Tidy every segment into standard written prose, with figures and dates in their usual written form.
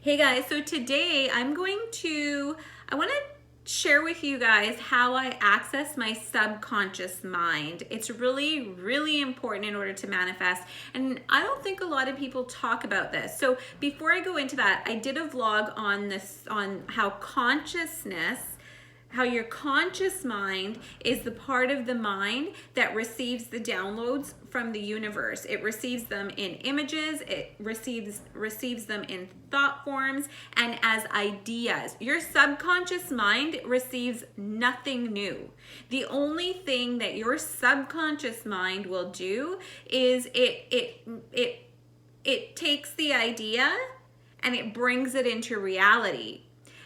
Hey guys, so today I want to share with you guys how I access my subconscious mind. It's really, really important in order to manifest, and I don't think a lot of people talk about this. So before I go into that, I did a vlog on how your conscious mind is the part of the mind that receives the downloads from the universe. It receives them in images, it receives them in thought forms and as ideas. Your subconscious mind receives nothing new. The only thing that your subconscious mind will do is it takes the idea and it brings it into reality.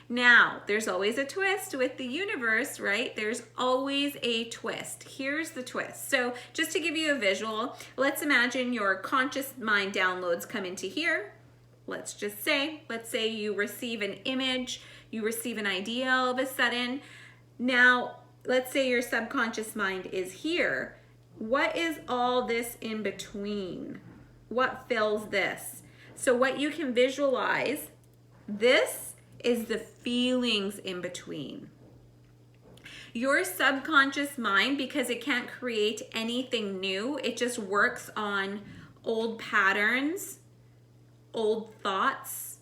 Now, there's always a twist with the universe, right? There's always a twist. Here's the twist. So just to give you a visual, let's imagine your conscious mind downloads come into here. Let's say you receive an image, you receive an idea all of a sudden. Now, let's say your subconscious mind is here. What is all this in between? What fills this? So what you can visualize, this is the feelings in between. Your subconscious mind, because it can't create anything new, it just works on old patterns, old thoughts,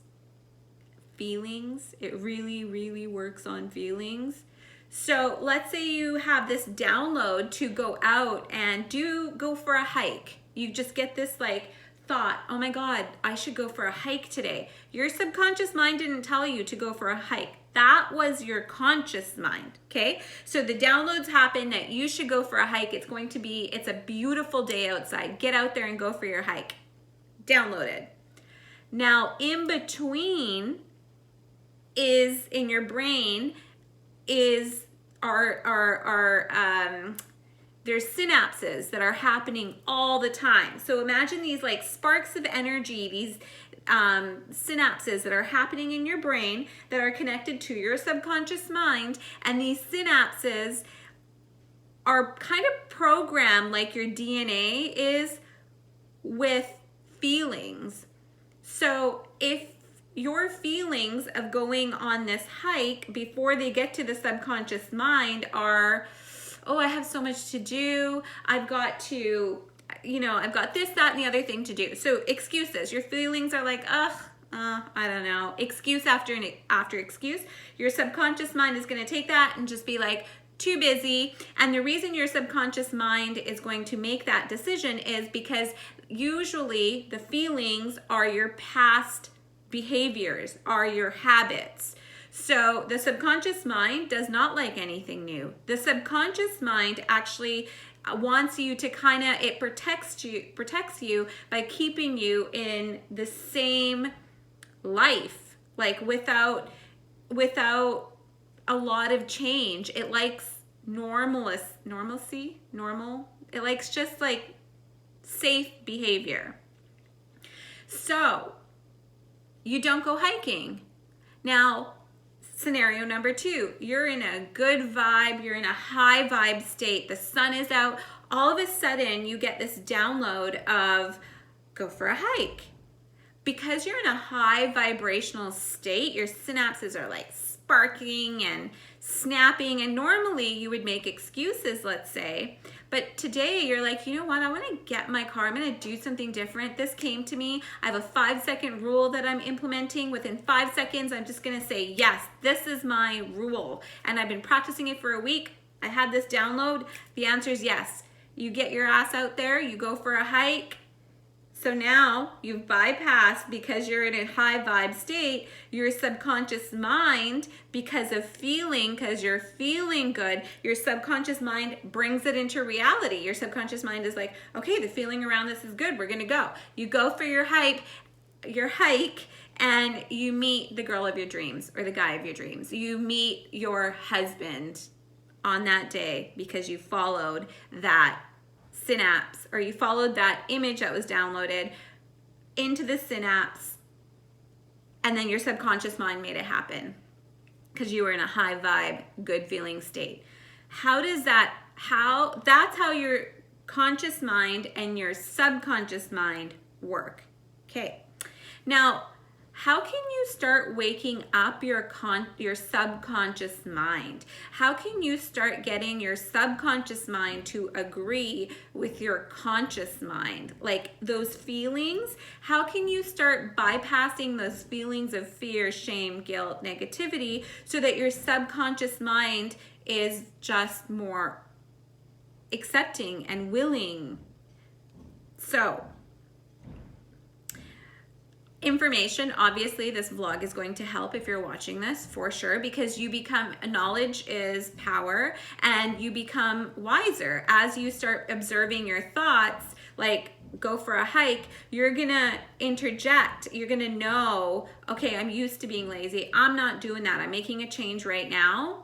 feelings. It really, really works on feelings. So let's say you have this download to go out and go for a hike. You just get this thought, oh my God, I should go for a hike today. Your subconscious mind didn't tell you to go for a hike. That was your conscious mind, okay? So the downloads happen that you should go for a hike. It's a beautiful day outside. Get out there and go for your hike. Downloaded. Now, in between is in your brain is there's synapses that are happening all the time. So imagine these sparks of energy, these synapses that are happening in your brain that are connected to your subconscious mind. And these synapses are kind of programmed like your DNA is with feelings. So if your feelings of going on this hike before they get to the subconscious mind are, oh, I have so much to do. I've got this, that, and the other thing to do. So excuses. Your feelings are like, I don't know. Excuse after excuse. Your subconscious mind is going to take that and just be like, too busy. And the reason your subconscious mind is going to make that decision is because usually the feelings are your past behaviors, are your habits. So the subconscious mind does not like anything new. The subconscious mind actually wants you to it protects you by keeping you in the same life, without a lot of change. It likes normalcy. It likes just safe behavior. So you don't go hiking. Now, scenario number 2, you're in a good vibe, you're in a high vibe state, the sun is out, all of a sudden you get this download of go for a hike. Because you're in a high vibrational state, your synapses are sparking and snapping, and normally you would make excuses, let's say, but today you're you know what, I want to get my car, I'm going to do something different. This came to me, I have a 5-second rule that I'm implementing. Within 5 seconds, I'm just going to say, yes, this is my rule, and I've been practicing it for a week. I had this download. The answer is yes. You get your ass out there, you go for a hike. So now you've bypassed, because you're in a high vibe state, your subconscious mind, because you're feeling good, your subconscious mind brings it into reality. Your subconscious mind is like, okay, the feeling around this is good, we're gonna go. You go for your hike, and you meet the girl of your dreams or the guy of your dreams. You meet your husband on that day because you followed that synapse, or you followed that image that was downloaded into the synapse, and then your subconscious mind made it happen because you were in a high vibe, good feeling state. That's how your conscious mind and your subconscious mind work. Okay. Now, how can you start waking up your subconscious mind? How can you start getting your subconscious mind to agree with your conscious mind? Like those feelings, how can you start bypassing those feelings of fear, shame, guilt, negativity so that your subconscious mind is just more accepting and willing? So, information, obviously this vlog is going to help if you're watching this for sure, because you become, knowledge is power, and you become wiser as you start observing your thoughts. Like, go for a hike, you're gonna interject, you're gonna know, okay, I'm used to being lazy, I'm not doing that, I'm making a change right now,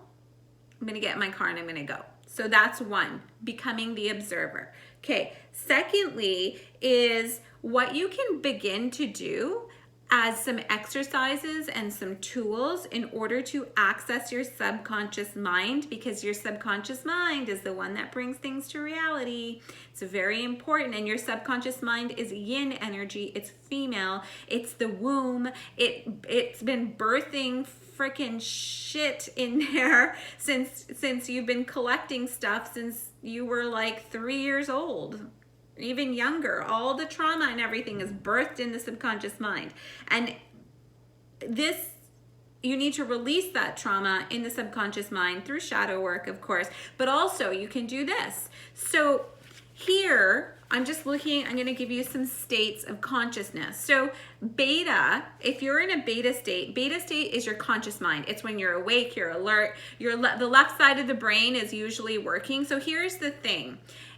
I'm gonna get in my car and I'm gonna go. So that's one, becoming the observer. Okay, secondly is what you can begin to do as some exercises and some tools in order to access your subconscious mind, because your subconscious mind is the one that brings things to reality. It's very important, and your subconscious mind is yin energy, it's female, it's the womb, it's been birthing freaking shit in there since you've been collecting stuff since you were like 3 years old, even younger. All the trauma and everything is birthed in the subconscious mind, and this, you need to release that trauma in the subconscious mind through shadow work, of course, but also you can do this. So here I'm just looking, I'm going to give you some states of consciousness. So beta, if you're in a beta state is your conscious mind. It's when you're awake, you're alert, the left side of the brain is usually working. So here's the thing.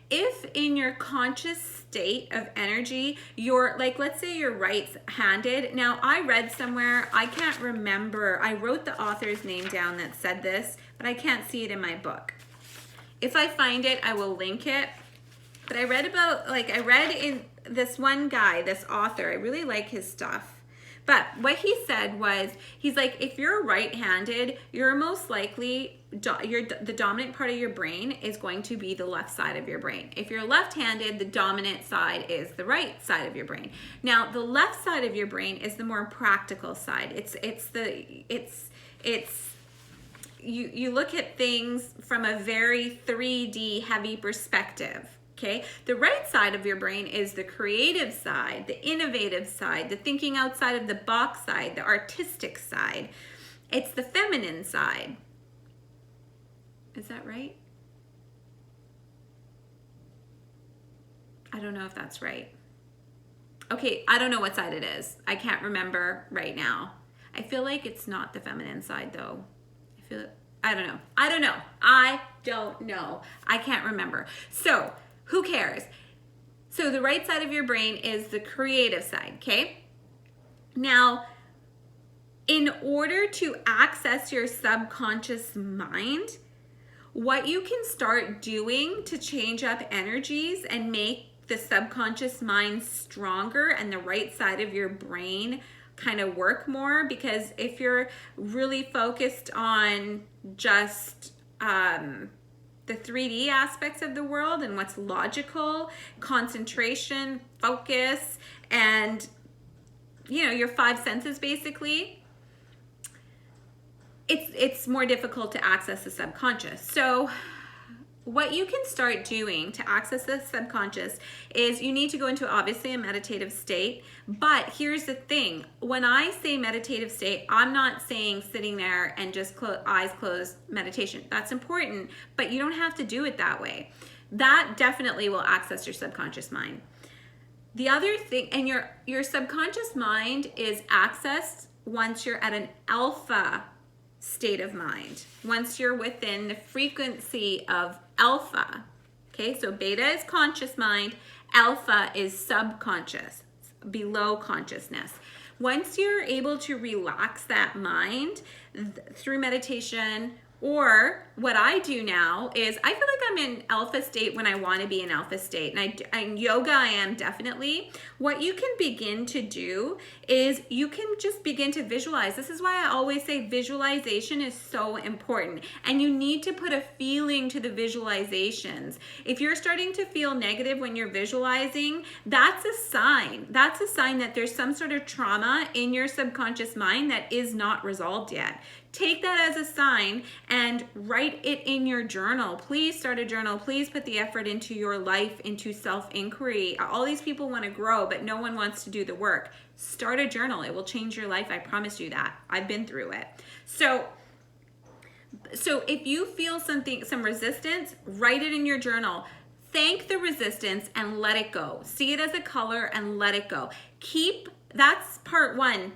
If in your conscious state of energy, you're like, let's say you're right-handed. Now I read somewhere, I can't remember, I wrote the author's name down that said this, but I can't see it in my book. If I find it, I will link it. But I read about, like, I read in this one guy, this author, I really like his stuff. But what he said was, he's like, if you're right-handed, you're most likely, the dominant part of your brain is going to be the left side of your brain. If you're left-handed, the dominant side is the right side of your brain. Now, the left side of your brain is the more practical side. You look at things from a very 3D heavy perspective. Okay, the right side of your brain is the creative side, the innovative side, the thinking outside of the box side, the artistic side. It's the feminine side. Is that right? I don't know if that's right. Okay, I don't know what side it is. I can't remember right now. I feel like it's not the feminine side though. I don't know. I don't know. I can't remember. So, who cares? So the right side of your brain is the creative side, okay? Now, in order to access your subconscious mind, what you can start doing to change up energies and make the subconscious mind stronger and the right side of your brain kind of work more, because if you're really focused on just the 3D aspects of the world and what's logical, concentration, focus, and your 5 senses basically, it's more difficult to access the subconscious. So what you can start doing to access the subconscious is you need to go into obviously a meditative state. But here's the thing, when I say meditative state, I'm not saying sitting there and just eyes closed meditation. That's important, but you don't have to do it that way. That definitely will access your subconscious mind. The other thing, and your subconscious mind is accessed once you're at an alpha state of mind, once you're within the frequency of alpha. Okay, so beta is conscious mind, alpha is subconscious, below consciousness. Once you're able to relax that mind through meditation Or what I do now is I feel like I'm in alpha state when I want to be in alpha state. And in yoga, I am definitely. What you can begin to do is you can just begin to visualize. This is why I always say visualization is so important. And you need to put a feeling to the visualizations. If you're starting to feel negative when you're visualizing, that's a sign. That's a sign that there's some sort of trauma in your subconscious mind that is not resolved yet. Take that as a sign and write it in your journal. Please start a journal. Please put the effort into your life, into self-inquiry. All these people want to grow, but no one wants to do the work. Start a journal. It will change your life. I promise you that. I've been through it. So if you feel some resistance, write it in your journal. Thank the resistance and let it go. See it as a color and let it go. That's part one.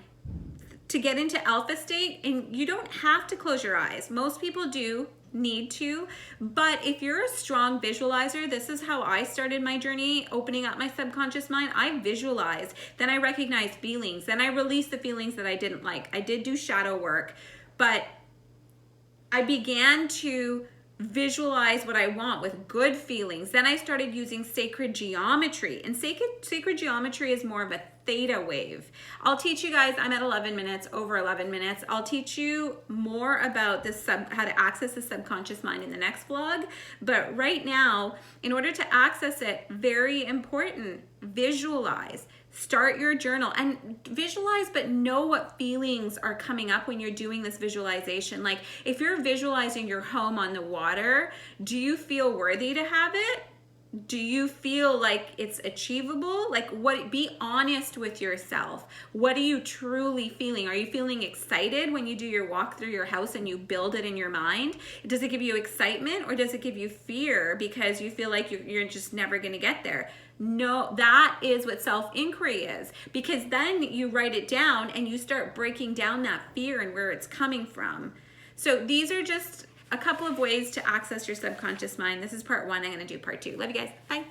To get into alpha state, and you don't have to close your eyes. Most people do need to, but if you're a strong visualizer, this is how I started my journey opening up my subconscious mind. I visualized, then I recognized feelings, then I released the feelings that I didn't like. I did do shadow work, but I began to visualize what I want with good feelings. Then I started using sacred geometry, and sacred geometry is more of a theta wave. I'll teach you guys, I'm at 11 minutes, over 11 minutes. I'll teach you more about this how to access the subconscious mind in the next vlog. But right now, in order to access it, very important, visualize. Start your journal and visualize, but know what feelings are coming up when you're doing this visualization. Like if you're visualizing your home on the water, do you feel worthy to have it? Do you feel like it's achievable? Be honest with yourself. What are you truly feeling? Are you feeling excited when you do your walk through your house and you build it in your mind? Does it give you excitement, or does it give you fear because you feel like you're just never going to get there? No, that is what self-inquiry is, because then you write it down and you start breaking down that fear and where it's coming from. So these are just a couple of ways to access your subconscious mind. This is part one. I'm going to do part two. Love you guys. Bye.